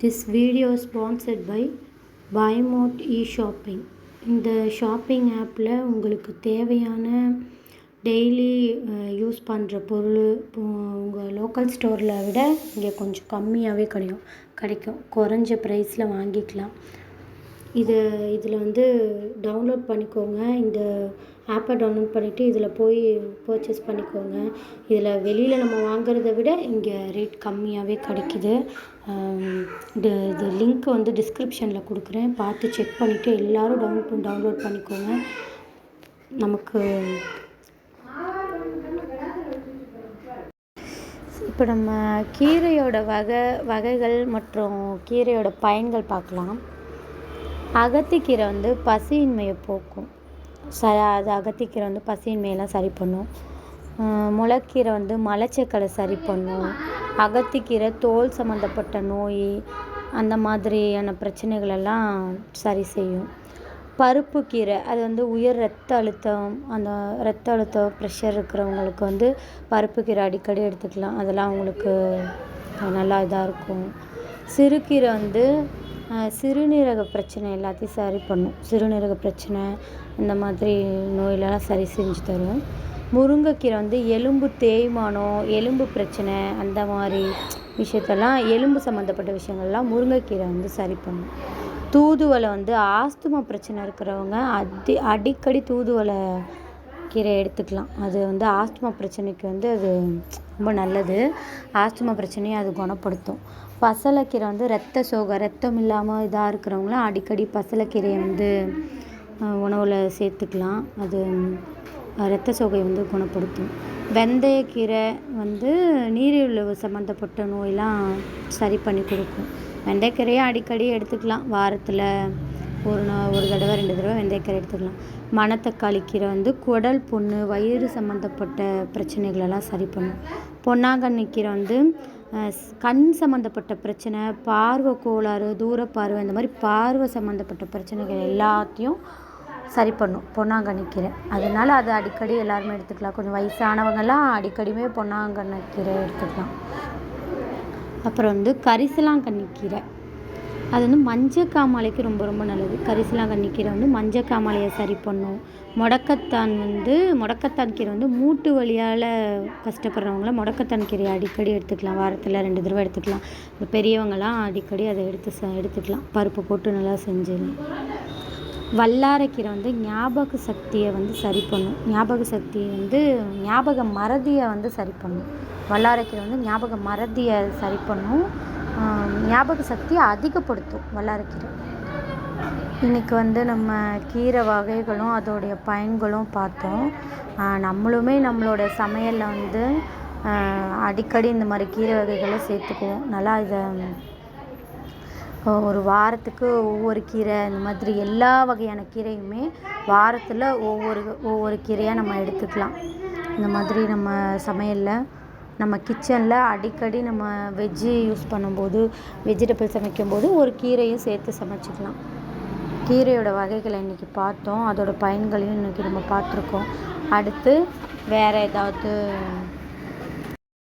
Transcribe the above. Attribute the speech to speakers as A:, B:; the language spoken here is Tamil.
A: This video is sponsored by Buymart e-shopping. இந்த ஷாப்பிங் ஆப்பில் உங்களுக்கு தேவையான டெய்லி யூஸ் பண்ணுற பொருள் உங்கள் லோக்கல் ஸ்டோரில் விட இங்கே கொஞ்சம் கம்மியாகவே கிடைக்கும் குறைஞ்ச ப்ரைஸில் வாங்கிக்கலாம். இதில் வந்து டவுன்லோட் பண்ணிக்கோங்க. இந்த ஆப்பை டவுன்லோட் பண்ணிவிட்டு இதில் போய் பர்ச்சேஸ் பண்ணிக்கோங்க. இதில் வெளியில் நம்ம வாங்குறத விட இங்கே ரேட் கம்மியாகவே கிடைக்கிது. இது லிங்க் வந்து டிஸ்கிரிப்ஷனில் கொடுக்குறேன், பார்த்து செக் பண்ணிவிட்டு எல்லோரும் டவுன்லோட் பண்ணிக்கோங்க. நமக்கு இப்போ நம்ம கீரையோட வகைகள் மற்றும் கீரையோட பயன்கள் பார்க்கலாம். அகத்திக்கீரை வந்து பசியின்மையை போக்கும். அது அகத்திக்கீரை வந்து பசியின்மையெல்லாம் சரி பண்ணும். முளைக்கீரை வந்து மலச்சிக்கலை சரி பண்ணும். அகத்திக்கீரை தோல் சம்மந்தப்பட்ட நோய் அந்த மாதிரியான பிரச்சனைகளெல்லாம் சரி செய்யும். பருப்பு கீரை அது வந்து உயர் ரத்த அழுத்தம் ப்ரெஷர் இருக்கிறவங்களுக்கு வந்து பருப்பு கீரை அடிக்கடி எடுத்துக்கலாம். அதெல்லாம் அவங்களுக்கு நல்லா இதாக இருக்கும். சிறுகீரை வந்து சிறுநீரக பிரச்சனை எல்லாத்தையும் சரி பண்ணும். சிறுநீரக பிரச்சனை இந்த மாதிரி நோயிலெல்லாம் சரி செஞ்சு தரும். முருங்கைக்கீரை வந்து எலும்பு தேய்மானம், எலும்பு பிரச்சனை அந்த மாதிரி விஷயத்தெல்லாம் எலும்பு சம்மந்தப்பட்ட விஷயங்கள்லாம் முருங்கைக்கீரை வந்து சரி பண்ணும். தூதுவளை வந்து ஆஸ்துமா பிரச்சனை இருக்கிறவங்க அடிக்கடி தூதுவளை கீரை எடுத்துக்கலாம். அது வந்து ஆஸ்துமா பிரச்சனைக்கு வந்து அது ரொம்ப நல்லது. ஆஸ்துமா பிரச்சனையை அது குணப்படுத்தும். பசலைக்கீரை வந்து ரத்தம் இல்லாமல் இதாக இருக்கிறவங்களாம் அடிக்கடி பசலைக்கீரையை வந்து உணவில் சேர்த்துக்கலாம். அது இரத்த சோகையை வந்து குணப்படுத்தும். வெந்தயக்கீரை வந்து நீரிழிவு சம்மந்தப்பட்ட நோயெலாம் சரி பண்ணி கொடுக்கும். வெந்தயக்கீரையை அடிக்கடி எடுத்துக்கலாம். வாரத்தில் ஒரு தடவை 2 தடவை வெந்தயக்கீரை எடுத்துக்கலாம். மணத்தக்காளி கீரை வந்து குடல் புண்ணு, வயிறு சம்மந்தப்பட்ட பிரச்சனைகளெல்லாம் சரி பண்ணும். பொன்னாங்கண்ணி கீரை வந்து கண் சம்மந்தப்பட்ட பிரச்சனை, பார்வை கோளாறு, தூரப்பார்வை இந்த மாதிரி பார்வை சம்மந்தப்பட்ட பிரச்சனைகள் எல்லாத்தையும் சரி பண்ணும் பொன்னாங்கண்ணி கீரை. அதனால் அதை அடிக்கடி எல்லாருமே எடுத்துக்கலாம். கொஞ்சம் வயசானவங்கெல்லாம் அடிக்கடியுமே பொன்னாங்கண்ணி கீரை எடுத்துக்கலாம். அப்புறம் வந்து கரிசலாங்கண்ணி கீரை அது வந்து மஞ்சக்காமாலைக்கு ரொம்ப ரொம்ப நல்லது. கரிசலாங்கண்ணி கீரை வந்து மஞ்சக்காமாலையை சரி பண்ணும். முடக்கத்தான் கீரை வந்து மூட்டு வலியால் கஷ்டப்படுறவங்கள முடக்கத்தான் கீரையை அடிக்கடி எடுத்துக்கலாம். வாரத்தில் 2 தடவை எடுத்துக்கலாம். இந்த பெரியவங்களாம் அடிக்கடி அதை எடுத்துக்கலாம். பருப்பு போட்டு நல்லா செஞ்சிடலாம். வல்லாரைக்கீரை வந்து ஞாபக சக்தியை வந்து சரி பண்ணும். ஞாபக மறதியை வந்து சரி பண்ணும். வல்லாரைக்கீரை வந்து ஞாபக மறதியை சரி பண்ணும். ஞாபக சக்தியை அதிகப்படுத்தும் வல்லாரைக்கீரை. இன்றைக்கி வந்து நம்ம கீரை வகைகளும் அதோடைய பயன்களும் பார்த்தோம். நம்மளுமே நம்மளோட சமையலில் வந்து அடிக்கடி இந்த மாதிரி கீரை வகைகளை சேர்த்துக்குவோம். நல்லா இதை ஒரு வாரத்துக்கு ஒவ்வொரு கீரை இந்த மாதிரி எல்லா வகையான கீரையுமே வாரத்தில் ஒவ்வொரு கீரையாக நம்ம எடுத்துக்கலாம். இந்த மாதிரி நம்ம சமையலில் நம்ம கிச்சனில் அடிக்கடி நம்ம வெஜிடபிள் சமைக்கும்போது ஒரு கீரையும் சேர்த்து சமைச்சிக்கலாம். கீரையோட வகைகளை இன்றைக்கி பார்த்தோம். அதோட பயன்களையும் இன்றைக்கி நம்ம பார்த்துருக்கோம். அடுத்து வேறு ஏதாவது